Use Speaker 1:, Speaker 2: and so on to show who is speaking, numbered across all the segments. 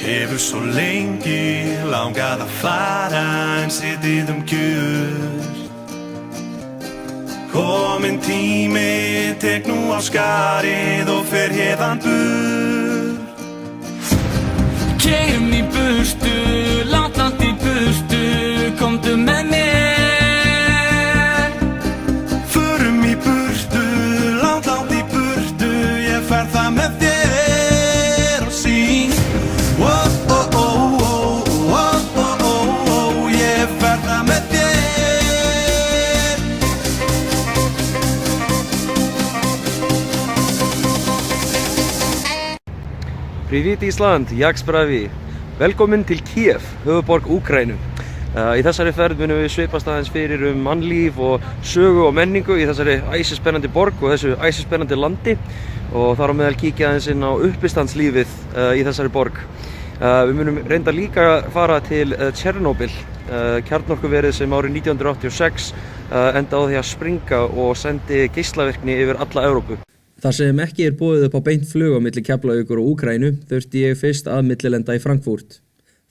Speaker 1: Hefur svo lengi langað að fara en setið kjur. Kominn tími, tek nú á skarið og fer héðan burt.
Speaker 2: Keyrum í burtu, langt í burtu, komdu með mér.
Speaker 1: Förum í burtu, langt í burtu, ég fer það með þér og syng. Ég fer það með þér.
Speaker 3: Привет, Ísland, jak sprawi? Velkomin til Kiev, höfuðborg Úkraínu. Í þessari ferð munum við svipast aðeins fyrir mannlíf og sögu og menningu í þessari æsispennandi borg og þessu æsispennandi landi og þar á meðal kíkja aðeins inn á uppistandslífið í þessari borg. Við munum reynda líka fara til Tjernobyl, kjarnorkuverið sem árið 1986 enda á því að springa og sendi geislavirkni yfir alla Evrópu. Þar sem ekki boðið upp á beint flug á milli Keflavíkur og Úkraínu þurfti ég fyrst að millilenda í Frankfurt.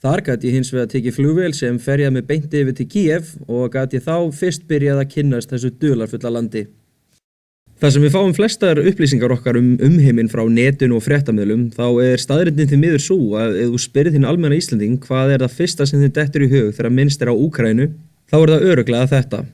Speaker 3: Þar gat ég hins vegar tekið flugvél sem ferjaði mig beint yfir til Kiev og gat ég þá fyrst byrjað að kynnast þessu dularfulla landi. Þar sem við fáum flestar upplýsingar okkar umheiminn frá netinu og fréttamiðlum þá staðreyndin því miður sú að ef þú spyrir hinn almenna Íslending hvað það fyrsta sem þið dettur í hug þegar minnst á Úkraínu þá það örugglega þetta.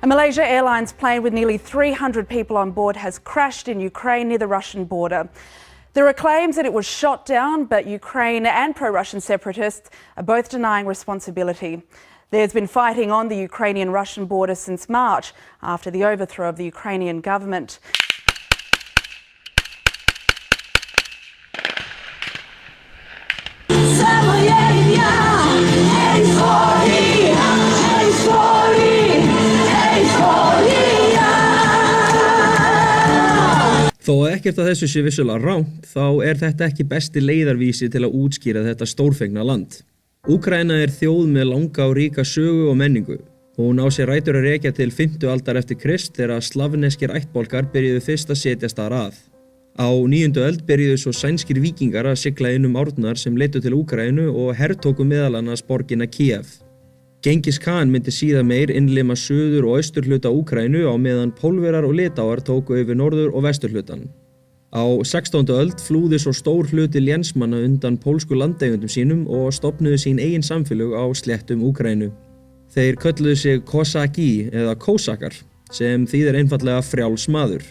Speaker 4: A Malaysia Airlines plane with nearly 300 people on board has crashed in Ukraine near the Russian border. There are claims that it was shot down, but Ukraine and pro-Russian separatists are both denying responsibility. There's been fighting on the Ukrainian-Russian border since March after the overthrow of the Ukrainian government.
Speaker 3: Þó að ekkert af þessu sé vissulega rangt, þá þetta ekki besti leiðarvísi til að útskýra þetta stórfengna land. Úkraína þjóð með langa og ríka sögu og menningu. Hún á sér rætur að rekja til 5. aldar eftir Krist þegar slavneskir ættbálkar byrjuðu fyrst að setjast þar að. Á 9. öld byrjuðu svo sænskir víkingar að sigla inn árnar sem leiddu til Úkraínu og hertóku meðal annars borgina Kiev. Gengis Khan myndi síðar meir innlima suður- og austurhluta Úkraínu á meðan Pólverjar og Litáar tóku yfir norður- og vesturhlutan. Á 16. öld flúði svo stór hluti lénsmanna undan pólsku landeigendum sínum og stofnuðu sín eigin samfélög á sléttum Úkraínu. Þeir kölluðu sig Kosaki eða Kósakar sem þýðir einfallega frjáls maður.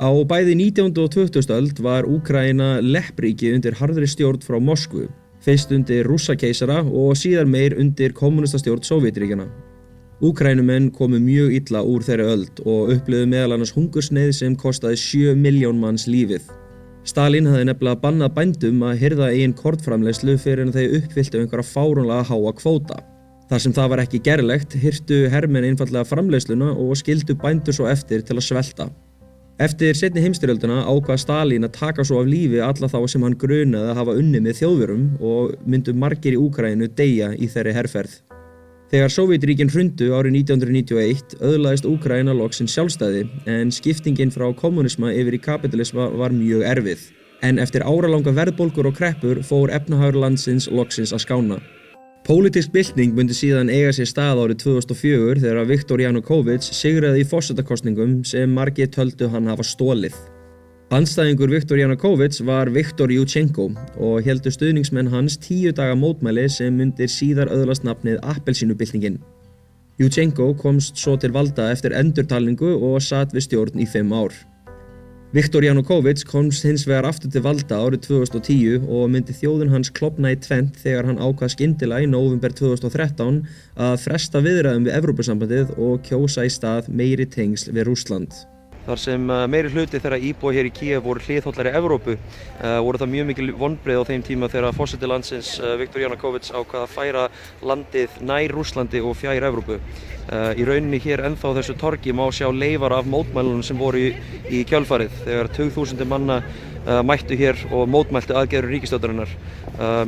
Speaker 3: Á bæði 19. og 20. öld var Úkraína leppríki undir harðri stjórn frá Moskvu. Fyrst undir Rússakeisara og síðar meir undir kommunistastjórn Sovétríkjanna. Úkraínumenn komu mjög illa úr þeirri öld og upplifðu meðal annars hungursneyð sem kostaði 7 milljón manns lífið. Stalin hafði nefnilega bannað bændum að hirða eigin kornframleiðslu fyrir en þeir uppfylltu einhverja fáránlega háa kvóta. Þar sem það var ekki gerlegt hirtu hermenn einfallega framleiðsluna og skildu bændur svo eftir til að svelta. Eftir seinni heimsstyrjöldina ákvað Stalin að taka svo af lífi alla þá sem hann grunaði að hafa unnið með Þjóðverjum og myndu margir í Úkraínu deyja í þeirri herferð. Þegar Sovétríkin hrundu árið 1991 öðlaðist Úkraína loksins sjálfstæði en skiptingin frá kommunisma yfir í kapitalisma var mjög erfið. En eftir áralanga verðbólgur og kreppur fór efnahagur landsins loksins að skána. Pólitísk bylting myndi síðan eiga sér stað árið 2004 þegar Viktor Janukovych sigraði í forsetakosningum sem margir töldu hann hafa stolið. Andstæðingur Viktor Janukovych var Viktor Yushchenko og héldu stuðningsmenn hans 10 daga mótmæli sem myndir síðar öðlast nafnið appelsínubyltingin. Yushchenko komst svo til valda eftir endurtalningu og sat við stjórn í 5 ár. Viktor Janukovych komst hins vegar aftur til valda árið 2010 og myndi þjóðin hans klofna í tvennt þegar hann ákvað skyndilega í nóvember 2013 að fresta viðræðum við Evrópusambandið og kjósa í stað meiri tengsl við Rússland. Þar sem meiri hluti þeirra íbúa hér í Kiev voru hliðhollar í Evrópu, voru það mjög mikil vonbrigði á þeim tíma þegar forseti landsins Viktor Janukovych ákvað að færa landið nær Rússlandi og fjær Evrópu. Í rauninni hér ennþá á þessu torgi má sjá leifar af mótmælunum sem voru í kjölfarið þegar tugþúsundir manna mættu hér og mótmæltu aðgerðir ríkisstjórnarinnar.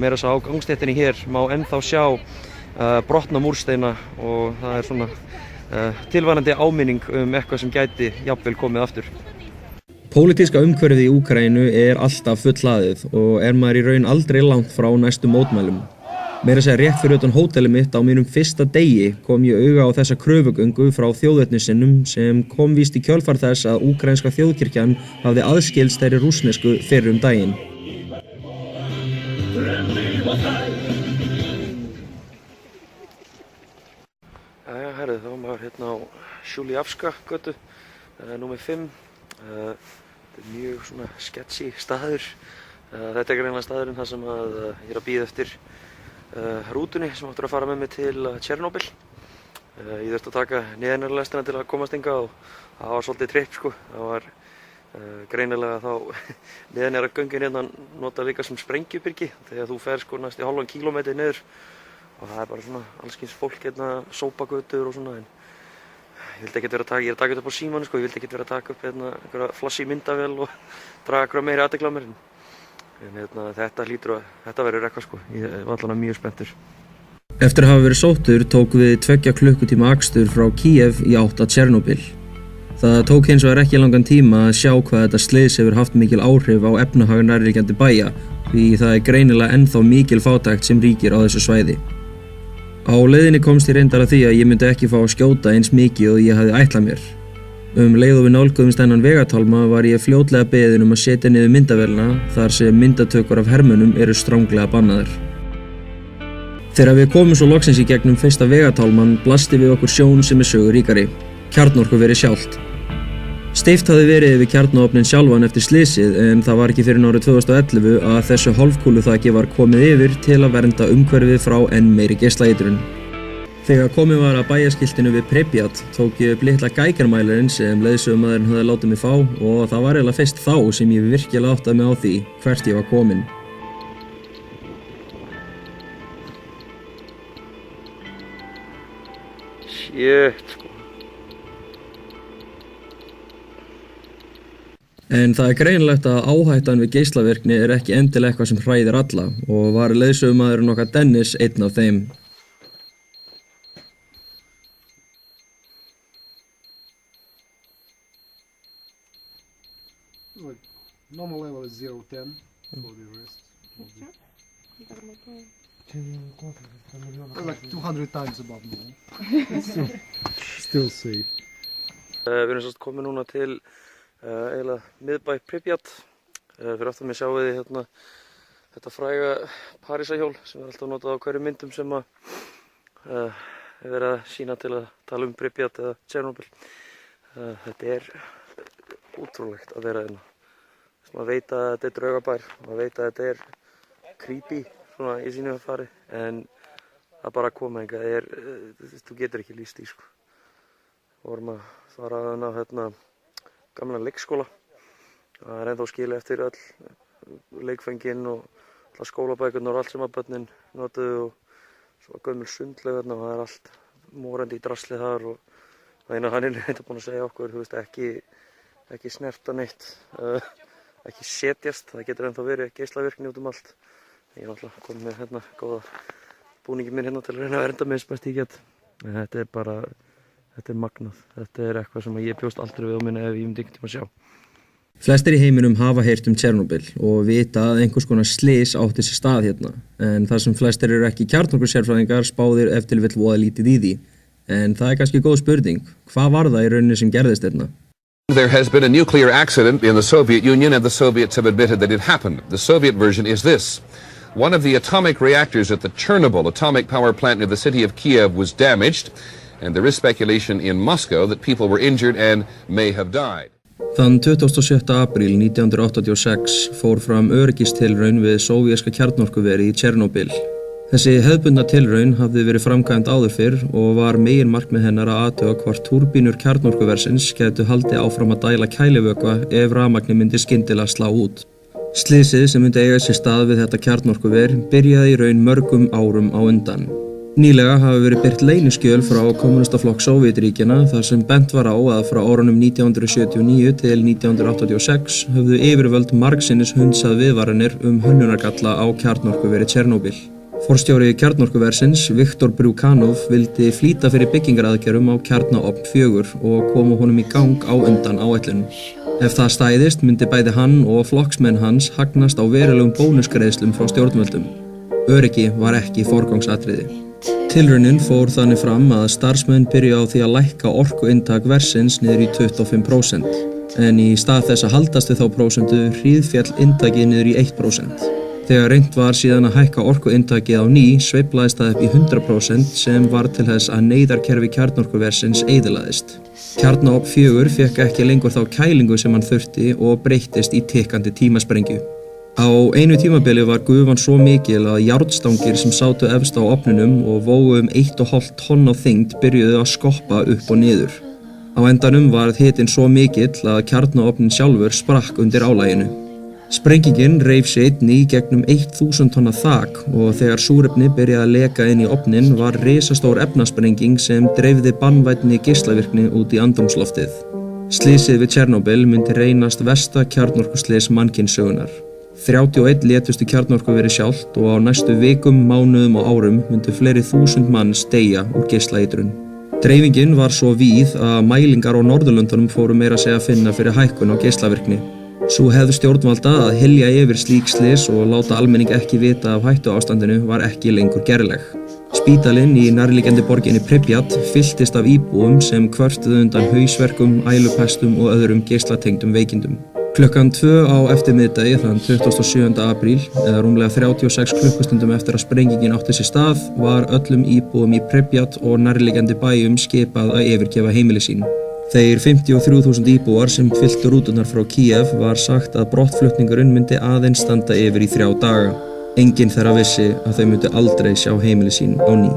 Speaker 3: Meira þess að á gangstéttinni hér má ennþá sjá brotna múrsteina og það svona tilvarandi áminning eitthvað sem gæti jafnvel komið aftur. Pólitíska umhverfið í Úkraínu alltaf fullhlaðið og maður í raun aldrei langt frá næstu mótmælum. Meira að segja rétt fyrir utan hótelið mitt á mínum fyrsta degi kom ég auga á þessa kröfugöngu frá þjóðernissinnum sem kom víst í kjölfar þess að úkraínska þjóðkirkjan hafði aðskilst þeirri rússnesku fyrr daginn. Jæja, herðu, þá maður hérna á Sjúljavska götu, númer 5. Þetta mjög svona sketchy staður. Þetta greinilega staðurinn þar sem ég að bíða eftir rútunni sem áttur að fara með mig til Tjernobyl. Ég þurfti að taka neðanjarðarlestina til að komast hingað og það var svolítið tripp sko. Það var greinilega þá neðanjarðargöngin hérna notað líka sem sprengjubyrgi þegar þú fer sko næstu hálfan kílómetri niður og það bara svona allskyns fólk hérna, sópagötur og svona en ég vildi ekkert vera að taka, ég að taka þetta upp á símanum sko, ég vildi ekkert vera að taka upp hérna einhverja flassi myndavél og draga einhverja meiri athygli á mér. En þetta verður eitthvað sko, ég var allavega mjög spenntur. Eftir að hafa verið sóttur tók við 2 klukkutíma akstur frá Kíev í átt að Tjernobyl. Það tók hins vegar ekki langan tíma að sjá hvað þetta slys hefur haft mikil áhrif á efnahag nærliggjandi bæja, því það greinilega ennþá mikil fátækt sem ríkir á þessu svæði. Á leiðinni komst ég reyndar að því að ég myndi ekki fá að skjóta eins mikið og ég hafði ætlað mér. Leið og við nálguðumst þennan vegatálma var ég fljótlega beðinn að setja niður myndavélina þar sem myndatökur af hermönnum eru stranglega bannaðar. Þegar við komum svo loksins í gegnum fyrsta vegatálman blasti við okkur sjón sem söguríkari, kjarnorkuverið sjálft. Steypt hafði verið yfir kjarnaofninn sjálfan eftir slysið en það var ekki fyrr en árið 2011 að þessu hálfkúluþaki var komið yfir til að vernda umhverfið frá enn meiri geislaeitrun. Þegar komið var að bæjarskiltinu við Pripyat tók ég upp litla geigermælarinn sem leiðsögumaðurinn hafði látið mig fá og það var eiginlega fyrst þá sem ég virkilega áttaði mig á því hvert ég var kominn. Shit, sko. En það greinilegt að áhættan við geislavirkni ekki endilega eitthvað sem hræðir alla og var leiðsögumaðurinn okkar Dennis einn af þeim.
Speaker 5: Normal level is 0.10 for the rest. Like 200 times above normal. Still safe.
Speaker 3: Við erum svolítið komið núna til eiginlega miðbæ Pripyat. Fyrir aftan mig sjáum við hérna þetta fræga Parísarhjól sem alltaf notað á hverjum myndum sem verið að sýna til að tala Pripyat eða Tjernobyl. Þetta ótrúlegt að vera hérna. Maður veit að þetta draugabær, maður veit að þetta creepy svona í sínu fari en það bara að koma hingað þú getur ekki lýst í sko. Við vorum að fara á hérna gamla leikskóla. Það ennþá skilið eftir öll leikföngin og alla skólabækurnar og allt sem að börnin notuðu og svo gömul sundlaug þarna og það allt morandi í drasli þar og það hann þetta búinn að segja okkur, þú veist, ekki snerta neitt. Ekki setjast, það getur ennþá verið geislavirkni út allt. Ég náttúrulega komið með hérna góða búningi minn hérna til að reyna að vernda mig eins best ég get. En þetta magnað. Þetta eitthvað sem ég bjóst aldrei við á minni ef ég myndi einhvern tíma að sjá. Flestir í heiminum hafa heyrt Tjernobyl og vita að einhvers konar slys átti sér stað hérna. En þar sem flestir eru ekki kjarnorkusérfræðingar spáðir ef til vill voða lítið í því. En það kannski góð spurning. Hvað var það í rauninni sem gerðist hérna?
Speaker 6: There has been a nuclear accident in the Soviet Union and the Soviets have admitted that it happened. The Soviet version is this. One of the atomic reactors at the Chernobyl atomic power plant near the city of Kiev was damaged and there is speculation in Moscow that people were injured and may have died.
Speaker 3: Þann 27. apríl 1986 fór fram öryggistilraun við sovjerska kjarnorkuverið í Tjernobyl. Þessi hefðbundna tilraun hafði verið framkvæmd áður fyrr og var meginmarkmið hennar að athuga hvort túrbínur kjarnorkuversins gætu haldið áfram að dæla kælivökva ef rafmagnið myndi skyndilega slá út. Slysið sem myndi eiga sér stað við þetta kjarnorkuver byrjaði í raun mörgum árum á undan. Nýlega hafi verið birt leyniskjöl frá kommúnistaflokk Sovétríkjanna þar sem bent var á að frá árunum 1979 til 1986 höfðu yfirvöld margsinnis hundsað viðvaranir hönnunargalla á kjarnorkuveri Tjernobyl. Forstjóri kjarnorkuversins, Viktor Brjúkanov, vildi flýta fyrir byggingaraðgerðum á kjarnaofn 4 og koma honum í gang á undan áætlunum. Ef það stæðist myndi bæði hann og flokksmenn hans hagnast á verulegum bónusgreiðslum frá stjórnvöldum. Öryggi var ekki forgangsatriði. Tilraunin fór þannig fram að starfsmenn byrju á því að lækka orkuinntak versins niður í 25%, en í stað þess að haldast við þá prósentu hríðféll inntakið niður í 1%. Þegar reynt var síðan að hækka orkuinntakið á ný sveiflaðist það upp í 100% sem var til þess að neyðarkerfi kjarnorkuversins eyðilagðist. Kjarnaofn 4 fékk ekki lengur þá kælingu sem hann þurfti og breyttist í tikkandi tímasprengju. Á einu tímabili var gufan svo mikil að járnstangir sem sátu efst á ofninum og vógu 1,5 tonn á þyngd byrjuðu að skoppa upp og niður. Á endanum varð hitinn svo mikill að kjarnaofnin sjálfur sprakk undir álaginu. Sprengingin reif sig einnig í gegnum 1000 tonna þak og þegar súrefni byrjaði að leka inn í ofnin var risastór efnasprenging sem dreifði banvænni geislavirkni út í andrúmsloftið. Slysið við Tjernobyl myndi reynast versta kjarnorkuslys mannkynssögunnar. 31 létust í kjarnorkuveri sjálft og á næstu vikum, mánuðum og árum myndu fleiri þúsund manns deyja úr geislaeitrun. Dreifingin var svo víð að mælingar á Norðurlöndunum fóru meira að segja að finna fyrir hækkun á geislavirkni. Sú hefð stjórnvalda að hylja yfir slík slys og láta almenning ekki vita af hættuástandinu var ekki lengur gerleg. Spítalinn í nærliggjandi borginni Pripyat fylltist af íbúum sem kvörtuðu undan hausverkum, ælupestum og öðrum geislatengdum veikindum. Klukkan 2 á eftirmiðdegi þann 27. apríl, eða rúmlega 36 klukkustundum eftir að sprengingin átti sér stað, var öllum íbúum í Pripyat og nærliggjandi bæjum skipað að yfirgefa heimili sín. Þeir 53.000 íbúar sem fylltu rúturnar frá Kíev var sagt að brottflutningurinn myndi aðeins standa yfir í 3 daga. Enginn þeirra vissi að þau myndi aldrei sjá heimili sín á ný.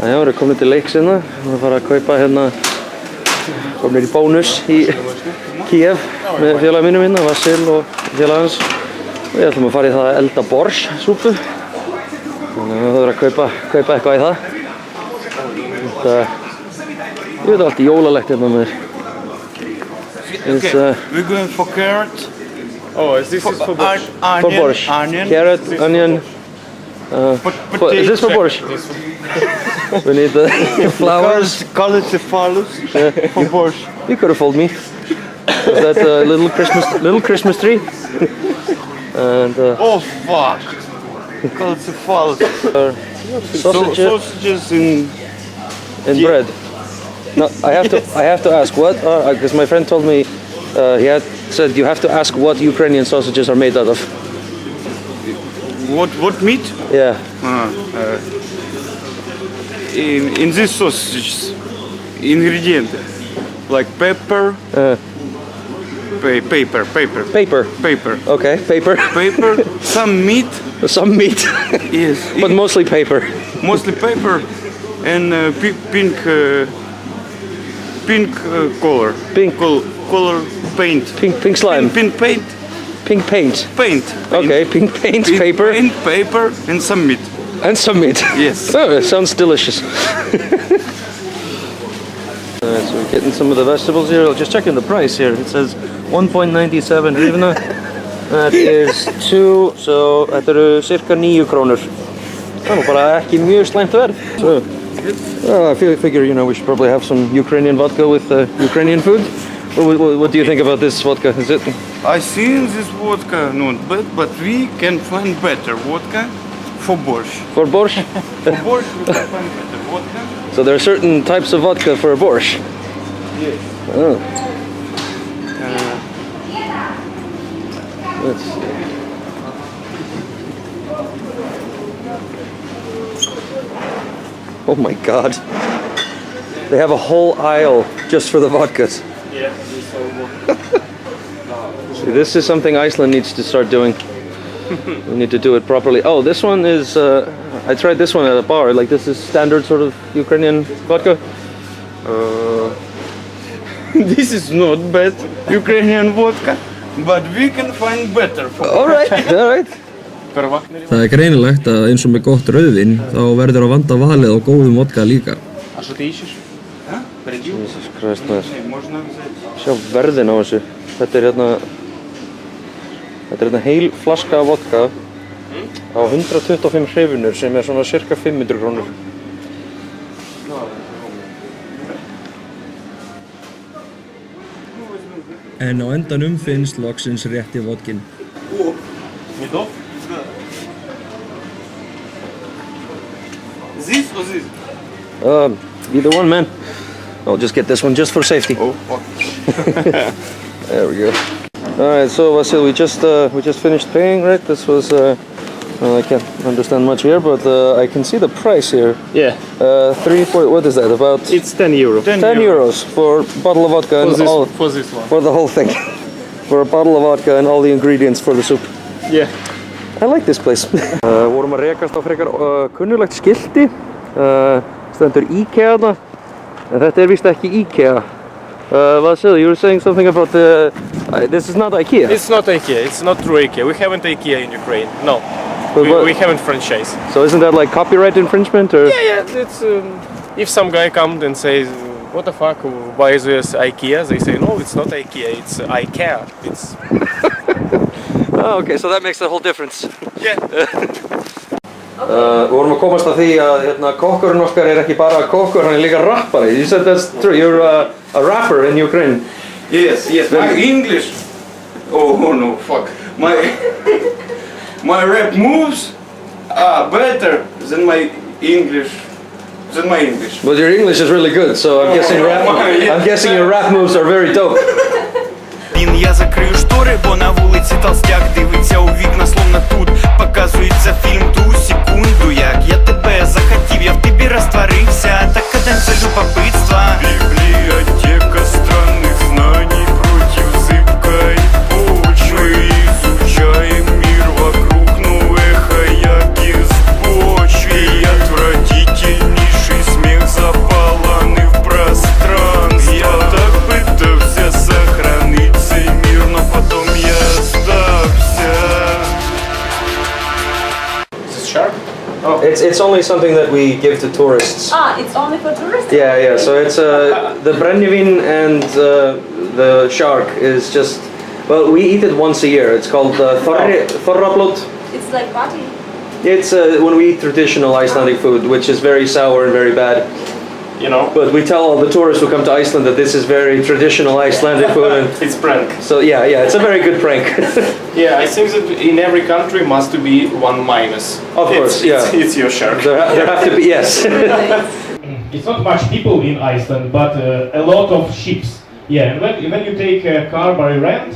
Speaker 7: Já, við erum komin til leiks hérna. Við erum að fara að kaupa hérna, komin í bónus í Kíev með félaga mínum hérna, Vasil og félaga hans. Og við ætlum að fara í það að elda borshsúpu. Þannig að við þurfum að kaupa eitthvað í það. Ég veit allt í jólalegt hérna með þér.
Speaker 8: Okay, we're going for carrot.
Speaker 5: Oh, this is for borscht.
Speaker 7: For borscht.
Speaker 8: Onion.
Speaker 7: Carrot, onion. Is this for borscht? We need the flowers.
Speaker 8: Call it the phallus for borscht.
Speaker 7: You could have fooled me. Is that a little Christmas tree? And
Speaker 8: Oh fuck! Call it the phallus. Sausages in
Speaker 7: bread. No, I have to ask what, because my friend told me he had said you have to ask what Ukrainian sausages are made out of.
Speaker 8: what meat?
Speaker 7: Yeah.
Speaker 8: In this sausages, ingredients like pepper, paper.
Speaker 7: Okay, paper.
Speaker 8: Paper, some meat.
Speaker 7: Some meat.
Speaker 8: Yes.
Speaker 7: But mostly paper.
Speaker 8: Mostly paper and pink color.
Speaker 7: Pink.
Speaker 8: Color paint.
Speaker 7: Pink slime.
Speaker 8: Pink paint.
Speaker 7: Pink paint.
Speaker 8: Paint.
Speaker 7: Okay, pink paint, paper.
Speaker 8: Pink paper and some meat.
Speaker 7: And some meat.
Speaker 8: Yes.
Speaker 7: Oh, it sounds delicious. Alright, so we're getting some of the vegetables here. I'll just check in the price here. It says 1.97 hryvnia. That is 2, so þetta eru cirka 9 krónur. Það er nú bara ekki mjög slæmt verð. So, I figure, you know, we should probably have some Ukrainian vodka with Ukrainian food. What do you think about this vodka? Is it?
Speaker 8: I think this vodka not bad, but we can find better vodka for borscht.
Speaker 7: For borscht?
Speaker 8: For borscht we can find better vodka.
Speaker 7: So there are certain types of vodka for borscht?
Speaker 8: Yes.
Speaker 7: Oh. Let's see. Oh my god. They have a whole aisle just for the vodkas.
Speaker 8: Yeah,
Speaker 7: See, this is something Iceland needs to start doing. We need to do it properly. Oh, this one is, I tried this one at a bar. Like, this is standard sort of Ukrainian vodka.
Speaker 8: This is not bad Ukrainian vodka, but we can find better for
Speaker 7: Alright, alright.
Speaker 3: Það er greinilegt að eins og með gott rauðvin þá verður að vanda valið á góðum vodka líka.
Speaker 7: Jesus Christ, maður.
Speaker 8: Можно взять.
Speaker 7: Sjá verðin á þessu. Þetta er hérna heil flaska af vodka á 125 hreifunur sem er svona cirka 500 krónur.
Speaker 3: En á endanum finnst loksins rétti vodkin.
Speaker 8: This or this?
Speaker 7: Either one, man. I'll just get this one just for safety.
Speaker 8: Oh, fuck.
Speaker 7: There we go. Alright, so Vasil, we just finished paying, right? This was, well, I can't understand much here, but I can see the price here.
Speaker 9: Yeah.
Speaker 7: What is that, about?
Speaker 9: It's 10 euro.
Speaker 7: 10 euros for a bottle of vodka and all,
Speaker 9: For this one.
Speaker 7: for the whole thing. For a bottle of vodka and all the ingredients for the soup.
Speaker 9: Yeah.
Speaker 7: I like this place. Vorum að rekast á frekar kunnulegt skilti. Stendur IKEA þarna. En þetta er víst ekki IKEA. Vasil, you were saying something about this is not IKEA.
Speaker 9: It's not IKEA. It's not true IKEA. We haven't IKEA in Ukraine. No.
Speaker 7: But what-
Speaker 9: We haven't franchise.
Speaker 7: So isn't that like copyright infringement or?
Speaker 9: Yeah. It's if some guy comes and says, "What the fuck? Why is this IKEA?" They say, "No, it's not IKEA. It's IKEA. It's."
Speaker 7: Oh, okay, so that makes the whole difference.
Speaker 9: Yeah.
Speaker 7: Við vorum að komast að því að kokkurinn okkar er ekki bara kokkur, hann er líka rappari. You said that's true. You're a rapper in Ukraine.
Speaker 8: Yes, my English. Oh no, fuck. My rap moves are better than my English.
Speaker 7: But your English is really good, so I'm guessing your rap moves are very dope.
Speaker 1: Я закрию штори, бо на вулиці толстяк дивиться у вікна, словно тут показується фільм ту секунду, як я тебе захотів, я в тобі розтворився, так каденція любопитства. Библиотека странных знаний против зыбкой почвы. Изучаем мир вокруг, но эхо як из почвы. И отвратительнейший смех запаланы в пространство. Я так пытался сохранить цей мир, но потом я сдался.
Speaker 7: It's only something that we give to tourists.
Speaker 10: It's only for tourists?
Speaker 7: Yeah. So it's the brennivin and the shark is just, well, we eat it once a year. It's called þorrablót.
Speaker 10: It's like party.
Speaker 7: It's when we eat traditional Icelandic food, which is very sour and very bad.
Speaker 9: You know.
Speaker 7: But we tell all the tourists who come to Iceland that this is very traditional Icelandic food. And
Speaker 9: It's prank.
Speaker 7: so yeah, it's a very good prank.
Speaker 9: Yeah, I think that in every country must be one minus.
Speaker 7: Of course,
Speaker 9: It's your shark.
Speaker 7: there have to be, yes.
Speaker 11: It's not much people in Iceland, but a lot of ships. Yeah, and when you take a car by rent,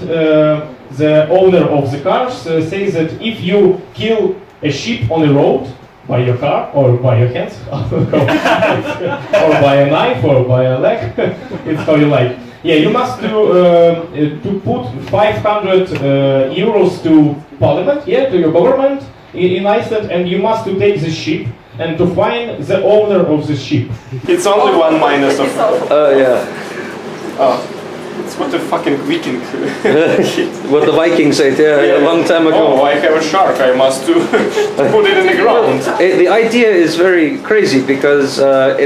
Speaker 11: the owner of the cars says that if you kill a ship on the road by your car or by your hands, or by a knife or by a leg, it's how you like. Yeah, you must to put 500 euros to parliament, to your government in Iceland, and you must to take the ship and to find the owner of the ship.
Speaker 9: It's only one minus of. It's what the fucking Viking.
Speaker 7: What the Vikings ate, a long time ago.
Speaker 9: Oh, I have a shark. I must to put it in the ground.
Speaker 7: The idea is very crazy because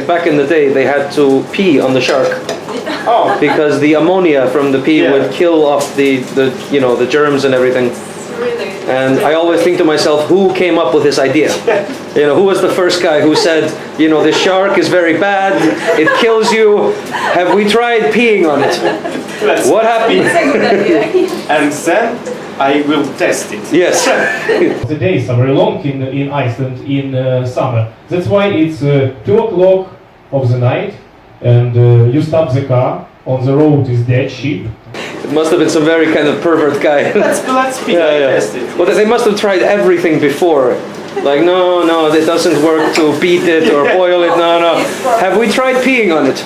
Speaker 7: back in the day they had to pee on the shark.
Speaker 9: Oh.
Speaker 7: Because the ammonia from the pee would kill off the germs and everything.
Speaker 10: Really?
Speaker 7: And I always think to myself, who came up with this idea? You know, who was the first guy who said, you know, the shark is very bad, it kills you, have we tried peeing on it? What happened?
Speaker 8: And then I will test it.
Speaker 7: Yes.
Speaker 11: The days are very long in Iceland in summer. That's why it's 2 o'clock of the night and you stop the car. On the road is dead sheep.
Speaker 7: It must have been some very kind of pervert guy.
Speaker 8: Let's pee. Test it.
Speaker 7: Well, they must have tried everything before. Like, no, it doesn't work to beat it or boil it, no. Have we tried peeing on it?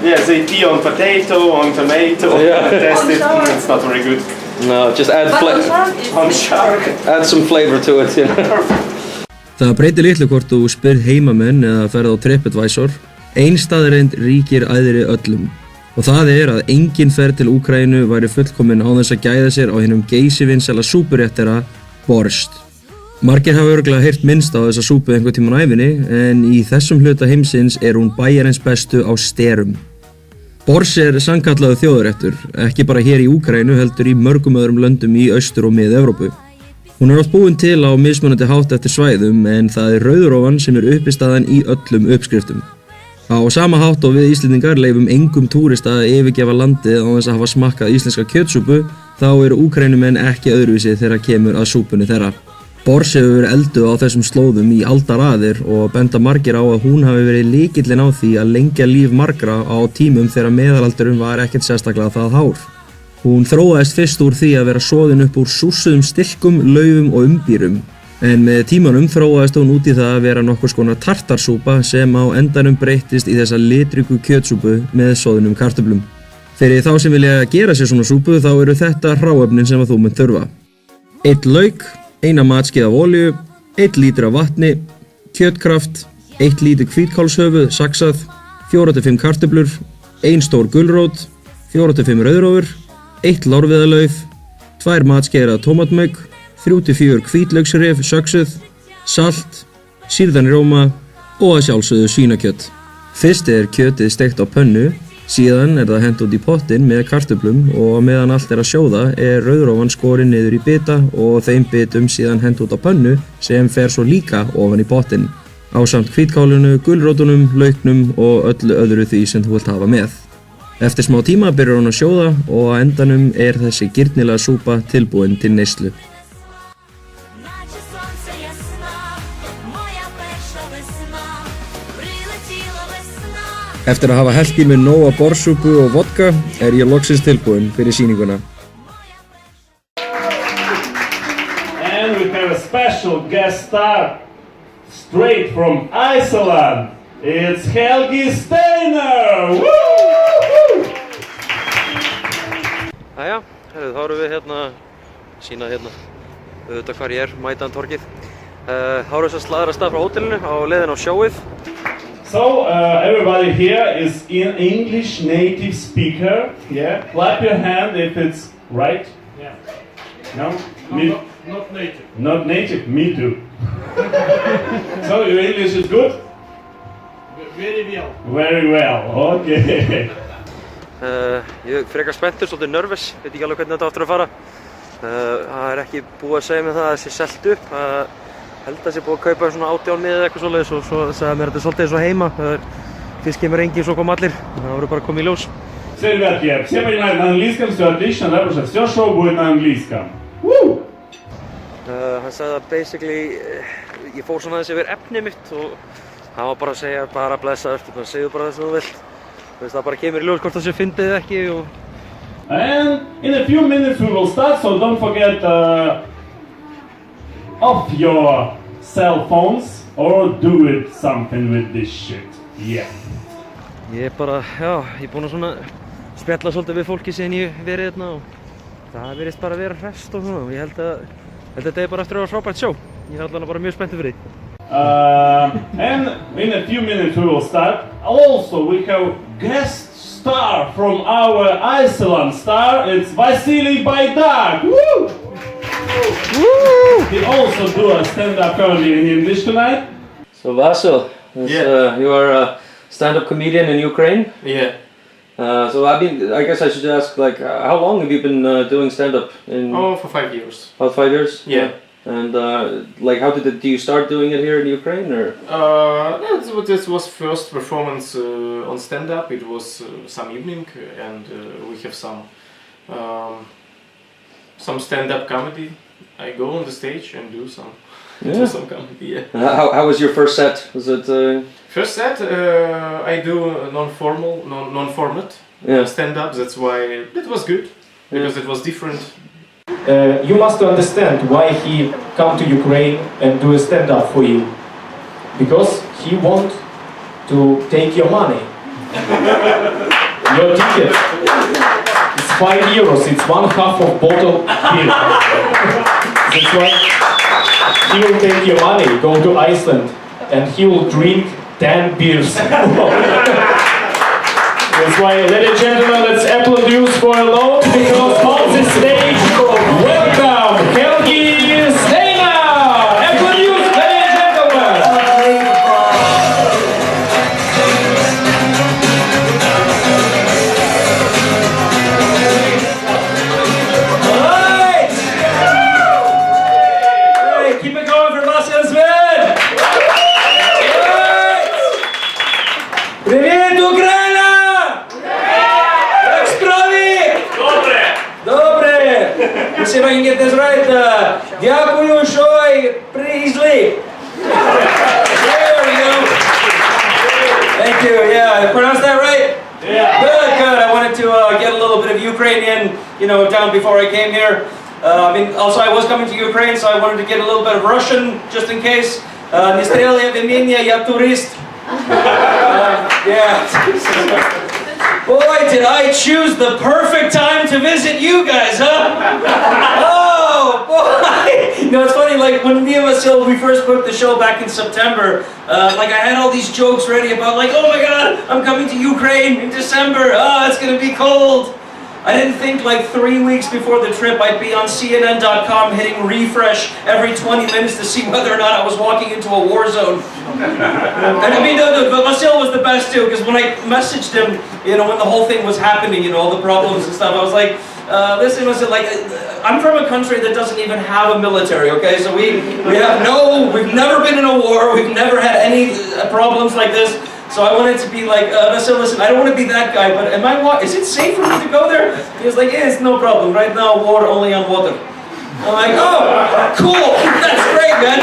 Speaker 8: Yeah, they pee on potato, on tomato, test it, it's not very good.
Speaker 7: No, just add
Speaker 8: On shark.
Speaker 7: add some flavor to it, you know.
Speaker 3: Það breytir litlu hvort þú spyrð heimamenn eða ferð á TripAdvisor. Ein staðreynd ríkir æðri öllum. Og það að engin ferð til Úkraínu væri fullkomin án þess að gæða sér á hinum geysivinsæla súpuréttara borscht. Margir hafa örugglega heyrt minnst á þessa súpu einhvern tímann á ævinni, en í þessum hluta heimsins hún bæjarins bestu á sterum. Borscht sannkallaður þjóðaréttur, ekki bara hér í Úkraínu heldur í mörgum öðrum löndum í Austur- og Mið-Evrópu. Hún oft búin til á mismunandi hátt eftir svæðum, en það rauðrófan sem uppistaðan í öllum uppskriftum. Á sama hátt og við Íslendingar leyfum engum túrista að yfirgefa landið án þess að hafa smakkað íslenska kjötsúpu, þá Úkraínumenn ekki öðruvísi þegar kemur að súpunni þeirra. Borscht hefur verið elduð á þessum slóðum í aldaraðir og benda margir á að hún hafi verið lykillinn á því að lengja líf margra á tímum þegar meðalaldurinn var ekkert sérstaklega það hár. Hún þróaðist fyrst úr því að vera soðin upp úr súrsuðum stilkum, laufum og umbýrum. En með tímanum þróaðist hún út í það að vera nokkurs konar tartarsúpa sem á endanum breyttist í þessa litríku kjötsúpu með soðnum kartöflum. Fyrir þá sem vilja gera sér svona súpu þá þetta hráefnin sem þú munt þurfa. 1 lauk, 1 matskeið af olíu, 1 lítur af vatni, kjötkraft, 1 lítið hvítkálshöfuð saxað, 4-5 kartöflur, 1 stór gulrót, 4-5 rauðrófur, 1 lárviðarlauf, 2 matskeiðir af tómatmauk, 3-4 hvítlauksrif söxuð, salt, sýrðan rjóma og að sjálfsögðu svínakjöt. Fyrst kjötið steikt á pönnu, síðan það hent út í pottinn með kartöflum og meðan allt að sjóða rauðrófan skorinn niður í bita og þeim bitum síðan hent út á pönnu sem fer svo líka ofan í pottinn, ásamt hvítkálinu, gulrótunum, lauknum og öllu öðru því sem þú vilt hafa með. Eftir smá tíma byrjar hún að sjóða og á endanum þessi girnilega súpa tilbúin til neyslu. Eftir að hafa hellt í mig nóg af borssúpu og vodka ég loksins tilbúinn fyrir sýninguna.
Speaker 11: And we have a special guest star straight from Iceland. It's Helgi Steiner! Woo!
Speaker 7: Jæja, þá við sína auðvitað hvar ég mætaðan torgið. Þá við svo slaðrast af frá hótelinu á leiðin á sjóið.
Speaker 11: So everybody here is in English native speaker. Yeah. Clap your hand if it's right. Yeah. No?
Speaker 5: Not native.
Speaker 11: Not native? Me too. So your English is good?
Speaker 5: Very well.
Speaker 11: Very well. Okay.
Speaker 7: Ég frekar spenntur, svolítið nervous, veit ekki alveg hvernig þetta áttur að fara. Það ekki búið að segja mér það að selt upp. Held að búið að kaupa svona 18 miða eða eitthvað svoleiðis og svo sagði mér þetta svolítið eins og heima. Fyrst kemur engin, svo kom allir. Það voru bara komið í ljós.
Speaker 11: Все, ребятки, все понимают на английском, все отлично, да, потому что все шоу будет на английском. Woo!
Speaker 7: Hann sagði að basically, ég fór svona aðeins yfir efnið mitt og hann var bara að segja, bara blessaður, segðu bara það sem þú vilt. Það bara kemur í ljós hvort það sé fyndið eða ekki og...
Speaker 11: And in a few minutes we will start, so don't forget off your cell phones or do it something with this shit. Yeah.
Speaker 7: Ég bara, já, ég búinn að svona spjalla svolítið við fólki síðan ég verið hérna og það virðist bara að vera hrest og svona og ég held að þetta bara eftir að vera frábært sjó. Ég allan bara mjög spenntur fyrir því.
Speaker 11: And in a few minutes we will start. Also we have guest star from our Iceland star. It's Vasily Baidak. Woo! Woo! He also do a stand-up comedy in English tonight.
Speaker 7: So Vasil, you are a stand-up comedian in Ukraine.
Speaker 8: Yeah.
Speaker 7: So I guess I should ask, like, how long have you been doing stand-up?
Speaker 9: Oh, for 5 years.
Speaker 7: About 5 years?
Speaker 9: Yeah.
Speaker 7: And like, how do you start doing it here in Ukraine, or?
Speaker 9: This was first performance on stand-up. It was some evening, and we have some stand-up comedy. I go on the stage and do some comedy. Yeah.
Speaker 7: How was your first set? Was it?
Speaker 9: First set, I do non-format stand-up. That's why it was good, because it was different.
Speaker 11: You must understand why he come to Ukraine and do a stand-up for you. Because he want to take your money. Your ticket. It's 5 euros. It's 1/2 of bottle beer. That's why he will take your money, go to Iceland, and he will drink 10 beers. That's why, ladies and gentlemen, let's applause for a lot, because on the stage, welcome Helgi Steinar! Applause, ladies and gentlemen! Alright! Hey, keep it going for Vasil Sven! Alright! Привет, Украина! Добре! Let's see if I can get this right. Дякую, що прийшли. There we go. Thank you. Yeah, I pronounced that right? Yeah. Good. I wanted to get a little bit of Ukrainian, down before I came here. Also I was coming to Ukraine, so I wanted to get a little bit of Russian, just in case. Не стрелять в меня, я турист. Yeah. Boy, did I choose the perfect time to visit you guys, huh? Oh, boy! It's funny, like, when me and Vasil, we first booked the show back in September, like, I had all these jokes ready about, like, oh my god, I'm coming to Ukraine in December, it's gonna be cold. I didn't think, like, 3 weeks before the trip, I'd be on CNN.com hitting refresh every 20 minutes to see whether or not I was walking into a war zone. And I mean, but Vasil was the best too, because when I messaged him, when the whole thing was happening, all the problems and stuff, I was like, listen, Vasil, like, I'm from a country that doesn't even have a military, okay? So we've never been in a war, we've never had any problems like this. So I wanted to be like, Vasil, listen, I don't want to be that guy, but is it safe for me to go there? He was like, yeah, it's no problem. Right now, war only on water. I'm like, oh, cool, that's great, man.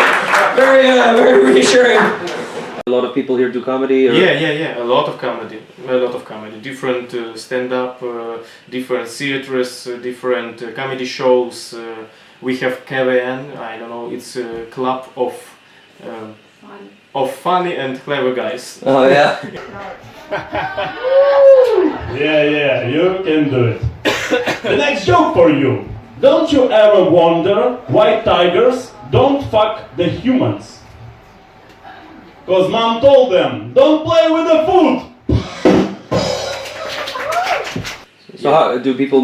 Speaker 11: Very, very reassuring. A lot of people here do comedy? Or?
Speaker 9: Yeah, a lot of comedy. Different stand-up, different theaters, different comedy shows. We have KVN, I don't know, it's a club of funny and clever guys.
Speaker 7: Oh yeah.
Speaker 11: Yeah, you can do it. The next joke for you. Don't you ever wonder why tigers don't fuck the humans? Cause mom told them, don't play with the food.
Speaker 7: So how do people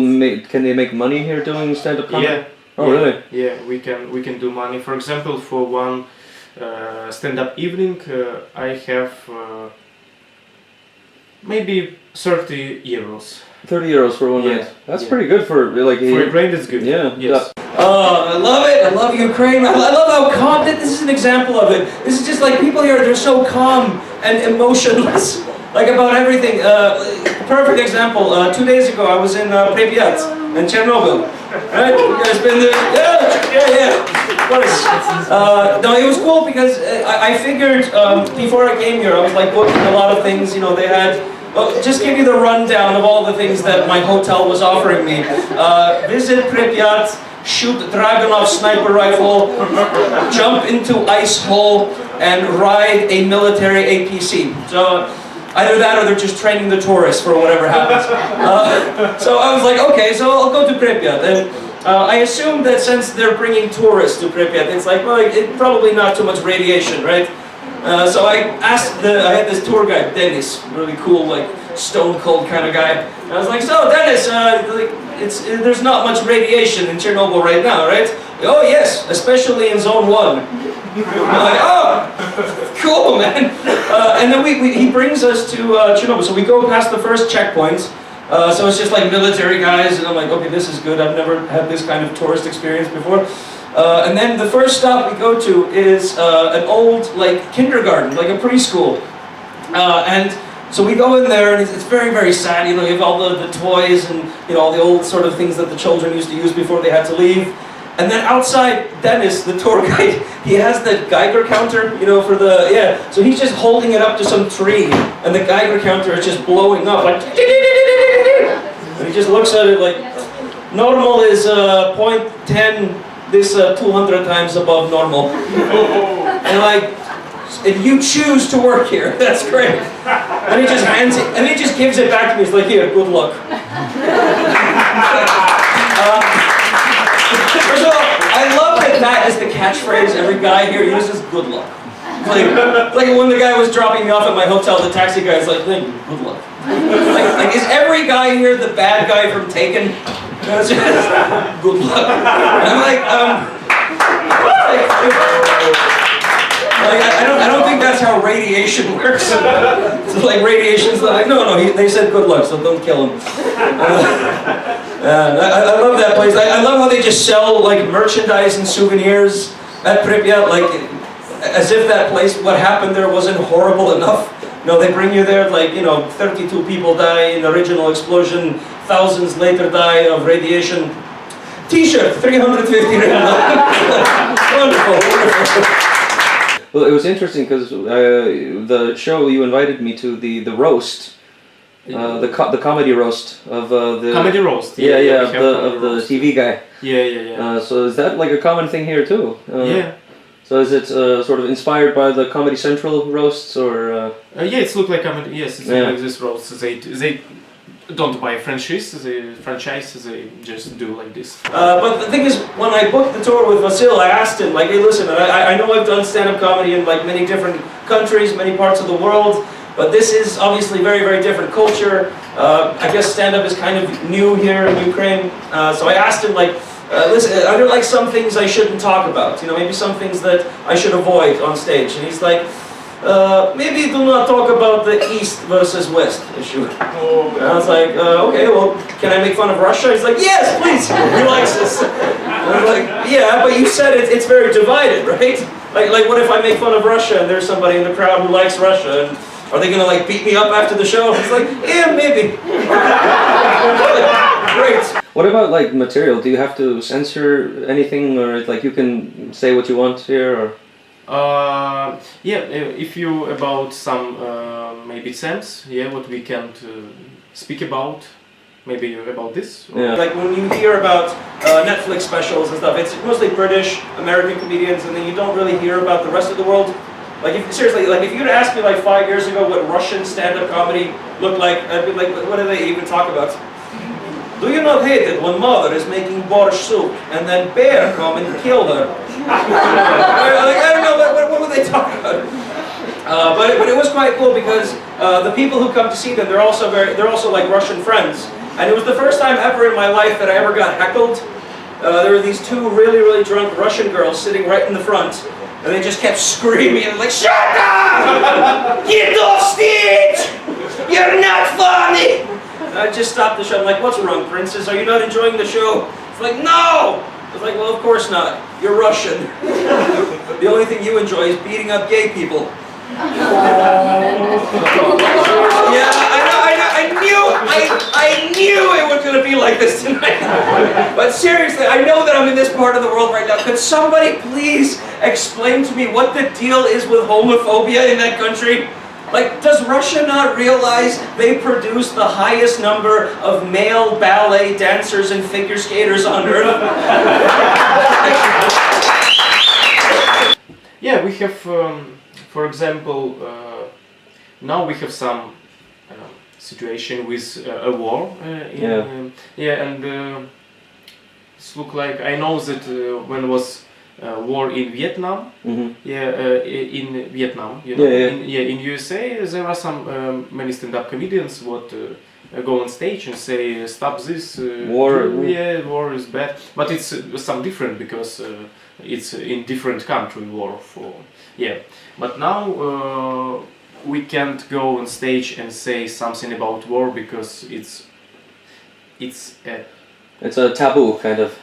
Speaker 7: can they make money here doing stand-up comedy?
Speaker 9: Yeah.
Speaker 7: Oh really?
Speaker 9: Yeah, we can do money. For example, for one stand-up evening, I have maybe 30 euros.
Speaker 7: 30 euros for one night. That's pretty good for like.
Speaker 9: For Ukraine, that's good.
Speaker 7: Yeah.
Speaker 9: Yes.
Speaker 7: I love it. I love Ukraine. I love how calm. This is an example of it. This is just like people here. They're so calm and emotionless, like about everything. Perfect example. 2 days ago, I was in Pripyat and Chernobyl. Right? You guys been there? Yeah. No, it was cool because I figured before I came here, I was like booking a lot of things. They had. Well, just give you the rundown of all the things that my hotel was offering me. Visit Pripyat, shoot Dragunov sniper rifle, jump into ice hole, and ride a military APC. So either that or they're just training the tourists for whatever happens. So I was like, okay, so I'll go to Pripyat. And I assumed that since they're bringing tourists to Pripyat, it's like, well, it's probably not too much radiation, right? So I had this tour guide, Dennis, really cool, like stone cold kind of guy. And I was like, so Dennis, there's not much radiation in Chernobyl right now, right? Oh yes, especially in zone 1. I'm like, oh, cool, man. And then he brings us to Chernobyl. So we go past the first checkpoint. So it's just like military guys, and I'm like, okay, this is good. I've never had this kind of tourist experience before. And then the first stop we go to is an old like kindergarten, like a preschool. And so we go in there, and it's very, very sad. You know, you have all the toys and all the old sort of things that the children used to use before they had to leave. And then outside, Dennis, the tour guide, he has the Geiger counter, for the, so he's just holding it up to some tree, and the Geiger counter is just blowing up, like, and he just looks at it like, normal is 0.10, this 200 times above normal. And like, if you choose to work here, that's great. And he just hands it, and he just gives it back to me, he's like, here, good luck. First of all, I love that is the catchphrase every guy here uses, good luck. Like when the guy was dropping me off at my hotel, the taxi guy is like, thank you, good luck. Like is every guy here the bad guy from Taken? It's just, good luck. And I'm like, I don't think that's how radiation works. So like radiation's like, no, they said good luck, so don't kill him. I love that place. I love how they just sell like merchandise and souvenirs at Pripyat, like as if that place, what happened there wasn't horrible enough. They bring you there like, 32 people die in the original explosion, thousands later die of radiation. T-shirt, 350 rand. Wonderful.
Speaker 3: Well, it was interesting because the show you invited me to, the roast, the comedy roast of the
Speaker 9: comedy roast.
Speaker 3: Yeah, of the TV guy.
Speaker 9: Yeah.
Speaker 3: So is that like a common thing here too?
Speaker 9: Yeah.
Speaker 3: So is it sort of inspired by the Comedy Central roasts, or?
Speaker 9: Yeah, it's look like comedy. Yes, it's like this roast. They don't buy a franchise. They just do like this.
Speaker 7: But the thing is, when I booked the tour with Vasil, I asked him, like, hey, listen, I know I've done stand-up comedy in like many different countries, many parts of the world, but this is obviously very, very different culture. I guess stand-up is kind of new here in Ukraine. So I asked him, like, listen, are there like some things I shouldn't talk about? Maybe some things that I should avoid on stage. And he's like, maybe do not talk about the East versus West issue. And I was like, okay, well, can I make fun of Russia? He's like, yes, please. He likes this. And I was like, yeah, but you said it's very divided, right? Like, what if I make fun of Russia and there's somebody in the crowd who likes Russia? And are they gonna like beat me up after the show? He's like, yeah, maybe. Great.
Speaker 3: What about like material? Do you have to censor anything, or like you can say what you want here, or?
Speaker 9: If you about some maybe themes, what we can speak about, maybe about this.
Speaker 7: Yeah. Like when you hear about Netflix specials and stuff, it's mostly British, American comedians, and then you don't really hear about the rest of the world. Like seriously, like if you'd asked me like 5 years ago what Russian stand-up comedy looked like, I'd be like, what do they even talk about? Do you not hate it when mother is making borscht soup and then bear come and kill her? Like, I don't know, what would they talk about? But it was quite cool because the people who come to see them, they're also like Russian friends. And it was the first time ever in my life that I ever got heckled. There were these two really, really drunk Russian girls sitting right in the front. And they just kept screaming and like, shut up! Get off stage! You're not funny! And I just stopped the show. I'm like, what's wrong, princess? Are you not enjoying the show? It's like, no! I was like, well, of course not. You're Russian. The only thing you enjoy is beating up gay people. Yeah, I knew it was going to be like this tonight. But seriously, I know that I'm in this part of the world right now. Could somebody please explain to me what the deal is with homophobia in that country? Like, does Russia not realize they produce the highest number of male ballet dancers and figure skaters on earth?
Speaker 9: Yeah, we have, for example, now we have some situation with a war. It's look like, I know that when was war in Vietnam. In Vietnam, you know. In USA there are some many stand-up comedians what go on stage and say stop this
Speaker 7: war.
Speaker 9: War is bad, but it's some different because it's in different country war for But now we can't go on stage and say something about war because it's
Speaker 7: a taboo kind of.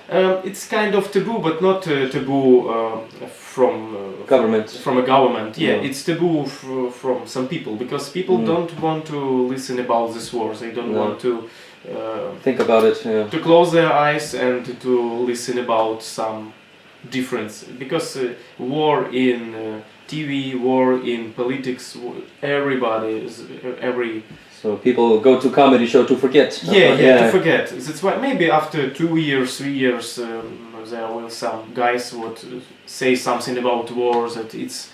Speaker 9: It's kind of taboo, but not taboo from
Speaker 7: government.
Speaker 9: From a government, it's taboo from some people because people don't want to listen about this war. They don't want to
Speaker 7: think about it.
Speaker 9: To close their eyes and to listen about some difference because war in TV, war in politics, every.
Speaker 7: So people go to comedy show to forget.
Speaker 9: To forget. That's why maybe after 2 years, 3 years, there will some guys would say something about war that it's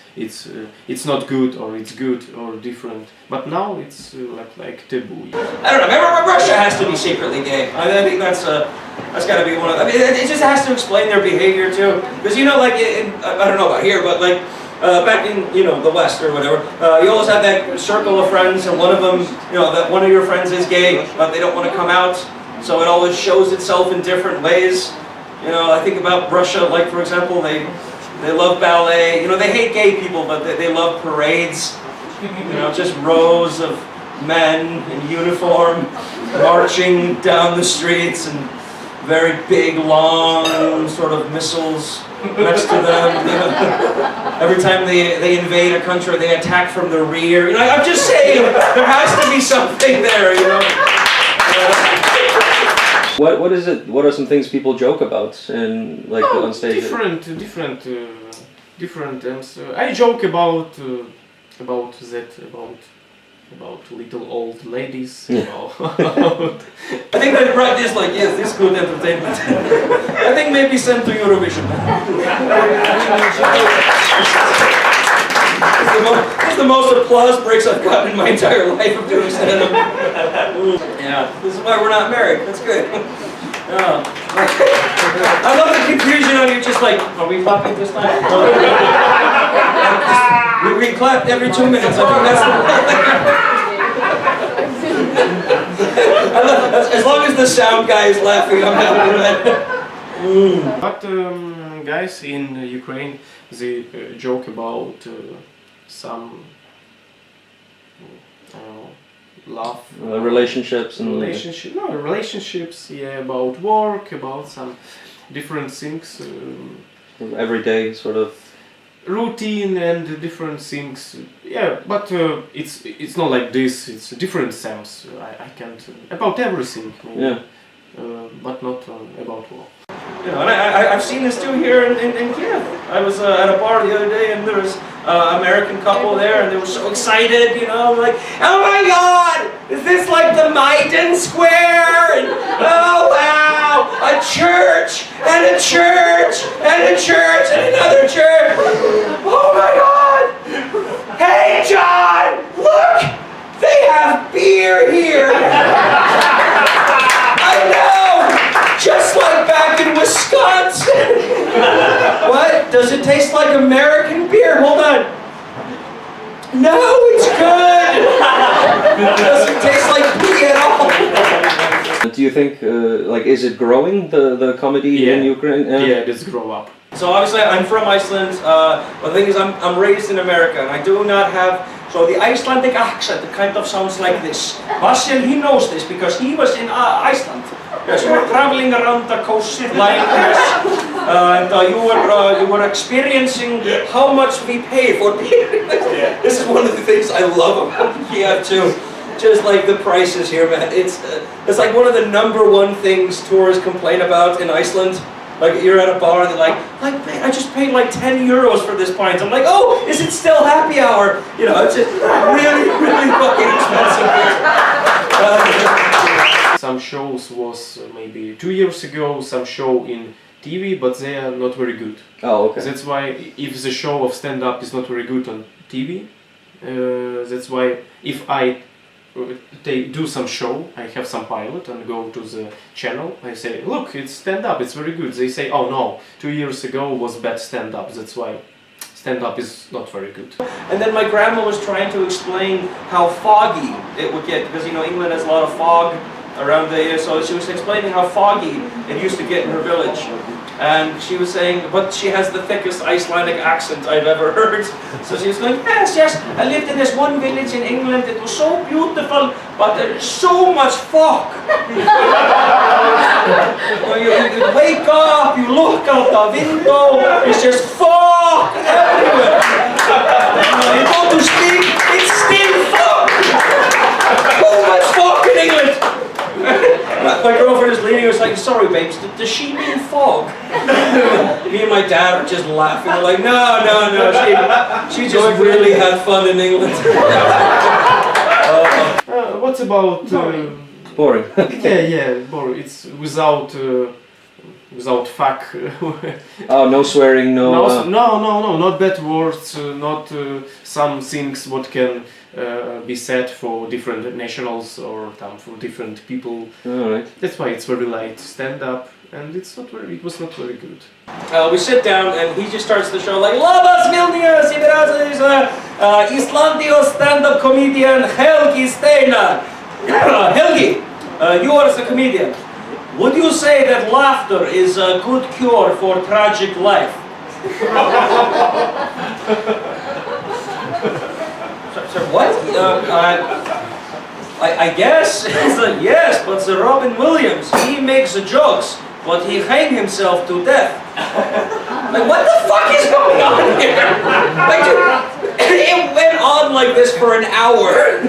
Speaker 9: not good or it's good or different. But now it's like taboo.
Speaker 12: I don't know. Remember, Russia has to be secretly gay. I think that's got to be one of. I mean, it just has to explain their behavior too. Because you know, like I don't know about here, but like. Back in the West or whatever, you always have that circle of friends, and one of them, that one of your friends is gay, but they don't want to come out, so it always shows itself in different ways. I think about Russia, like for example, they love ballet. They hate gay people, but they love parades. Just rows of men in uniform marching down the streets and very big, long sort of missiles next to them. Every time they invade a country, they attack from the rear. I'm just saying, there has to be something there,
Speaker 7: What is it? What are some things people joke about on stage?
Speaker 9: Different. I joke about little old ladies.
Speaker 12: I think they practice this is good entertainment. I think maybe send to Eurovision. This is the most applause breaks I've gotten in my entire life of doing stand-up. This is why we're not married. That's good. I love the confusion on you. Just like, are we clapping this time? We clapped every 2 minutes. I think that's as long as the sound guy is laughing, I'm happy with that.
Speaker 9: But guys in Ukraine, they joke about some love,
Speaker 7: relationships and
Speaker 9: relationships. About work, about some different things.
Speaker 7: Everyday sort of
Speaker 9: routine and different things. But it's not like this. It's a different sense. I can't about everything. But not about war.
Speaker 12: And I've seen this too here in Kiev. I was at a bar the other day and there was an American couple there and they were so excited, like, oh my God, is this like the Maidan Square? And oh wow, a church and a church and a church and another church. Oh my God! Hey John, look, they have beer here. I know, just like back in Wisconsin. What? Does it taste like American beer? Hold on. No, it's good. It doesn't taste like pee at all.
Speaker 7: Do you think, is it growing, the comedy in Ukraine?
Speaker 9: It is grow up.
Speaker 12: So obviously I'm from Iceland, but the thing is I'm raised in America and I do not have, so the Icelandic accent kind of sounds like this. Vasil, he knows this because he was in Iceland. Yes, you were traveling around the coast like this, and you were experiencing how much we pay for beer. This is one of the things I love about Kiev too. Just like the prices here, man. It's like one of the #1 things tourists complain about in Iceland. Like you're at a bar and they're like, man, I just paid like 10 euros for this pint. I'm like, oh, is it still happy hour? It's just really, really fucking expensive.
Speaker 9: Some shows was maybe 2 years ago, some show in TV, but they are not very good.
Speaker 7: Oh, okay.
Speaker 9: That's why if the show of stand-up is not very good on TV, that's why if I they do some show, I have some pilot and go to the channel, I say, look, it's stand-up, it's very good. They say, oh no, 2 years ago was bad stand-up, that's why stand-up is not very good.
Speaker 12: And then my grandma was trying to explain how foggy it would get, because you know England has a lot of fog around the area, so she was explaining how foggy it used to get in her village. And she was saying, but she has the thickest Icelandic accent I've ever heard. So she was going, yes, I lived in this one village in England, it was so beautiful, but there's so much fog. You wake up, you look out the window, it's just fog everywhere. You go to sleep, it's still fog. So much fog in England. My girlfriend is leaning, was like, sorry babes, does she mean fog? Me and my dad are just laughing, we're like, no, she just really had fun in England.
Speaker 9: What about...
Speaker 7: boring.
Speaker 9: yeah, boring. It's without fuck.
Speaker 7: Oh, no swearing, no...
Speaker 9: No, not bad words, not some things what can be said for different nationals or for different people.
Speaker 7: Alright.
Speaker 9: That's why it's very light stand-up, and it was not very good.
Speaker 12: We sit down and he just starts the show like, Labas Vilnius, is Islandio stand-up comedian Helgi Steinar. Helgi, you are the comedian. Would you say that laughter is a good cure for tragic life? So what? I guess. Yes, but the Robin Williams, he makes the jokes, but he hanged himself to death. Like, what the fuck is going on here? Like, dude, it went on like this for an hour.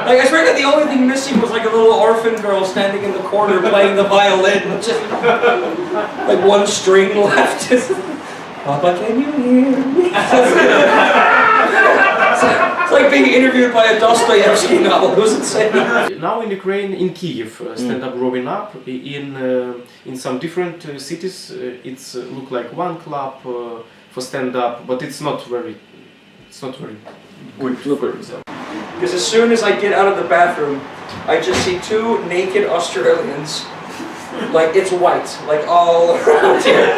Speaker 12: Like, I swear that the only thing missing was like a little orphan girl standing in the corner playing the violin, just like one string left. Papa, can you hear me? It's like being interviewed by a Dostoevsky novel. It was insane.
Speaker 9: Now in Ukraine, in Kiev, stand-up growing up. In some different cities, it's look like one club for stand-up, but it's not very good.
Speaker 12: Because as soon as I get out of the bathroom, I just see two naked Australians. Like, it's white, like all around here.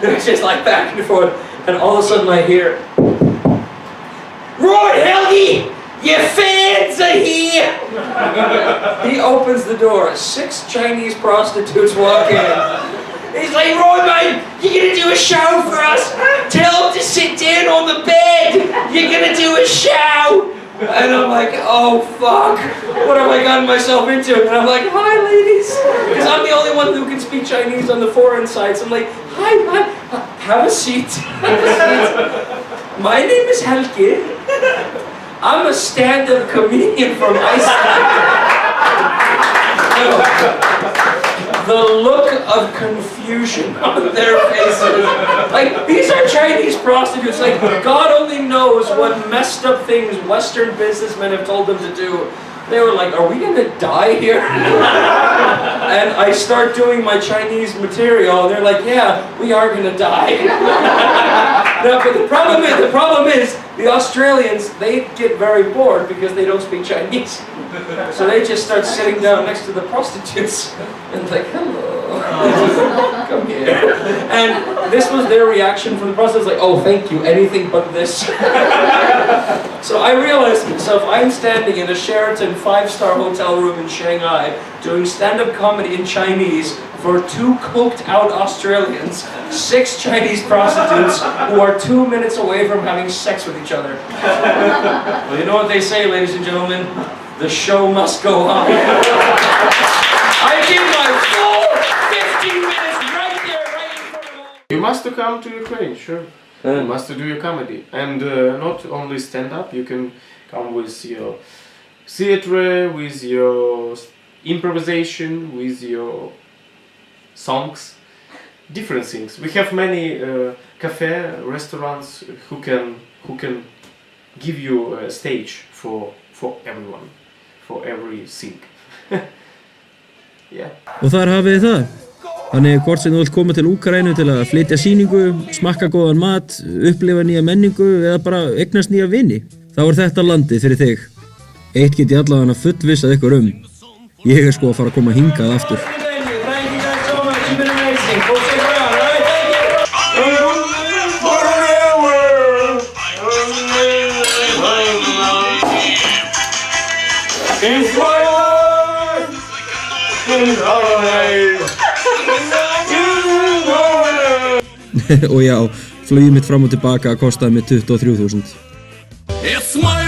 Speaker 12: It's just like back and forth. And all of a sudden I hear, Roy Helgi, your fans are here! He opens the door, 6 Chinese prostitutes walk in. He's like, Roy mate, you're gonna do a show for us? Tell them to sit down on the bed! You're gonna do a show! And I'm like, oh fuck, what have I gotten myself into? And I'm like, hi ladies, because I'm the only one who can speak Chinese on the foreign side. So I'm like, hi, have a seat, My name is Helgi. I'm a stand-up comedian from Iceland. The look of confusion on their faces. Like, these are Chinese prostitutes. Like, God only knows what messed up things Western businessmen have told them to do. They were like, are we gonna die here? And I start doing my Chinese material, and they're like, yeah, we are gonna die. No, but the problem is, the Australians, they get very bored because they don't speak Chinese. So they just start sitting down next to the prostitutes and like, hello, come here. And this was their reaction from the prostitutes, like, oh, thank you, anything but this. So I realized to myself, I'm standing in a Sheraton 5-star hotel room in Shanghai doing stand-up comedy in Chinese for 2 coked-out Australians, 6 Chinese prostitutes who are 2 minutes away from having sex with each other. Well, you know what they say, ladies and gentlemen? The show must go on. I did my full 15 minutes right there, right in front of all.
Speaker 9: You must come to Ukraine, sure. You must do your comedy. And not only stand-up, you can come with your theater, with your improvisation, with your songs, different things. We have many cafe, restaurants who can give you a stage for everyone, for everything. Yeah.
Speaker 3: Og þar hafið þið það. Þannig hvort sem þú vilt koma til Úkraínu til að flytja sýningu, smakka góðan mat, upplifa nýja menningu eða bara eignast nýja vini, þá er þetta landið fyrir þig. Eitt get ég allavega fullvissað ykkur ég sko að fara að koma hingað aftur.
Speaker 12: Thank you guys so much. You've been amazing. Go stick around, all right? Thank you.
Speaker 8: It's my life in holiday.
Speaker 3: Og já, flugið mitt fram og tilbaka kostaði mig 23.000.
Speaker 2: It's my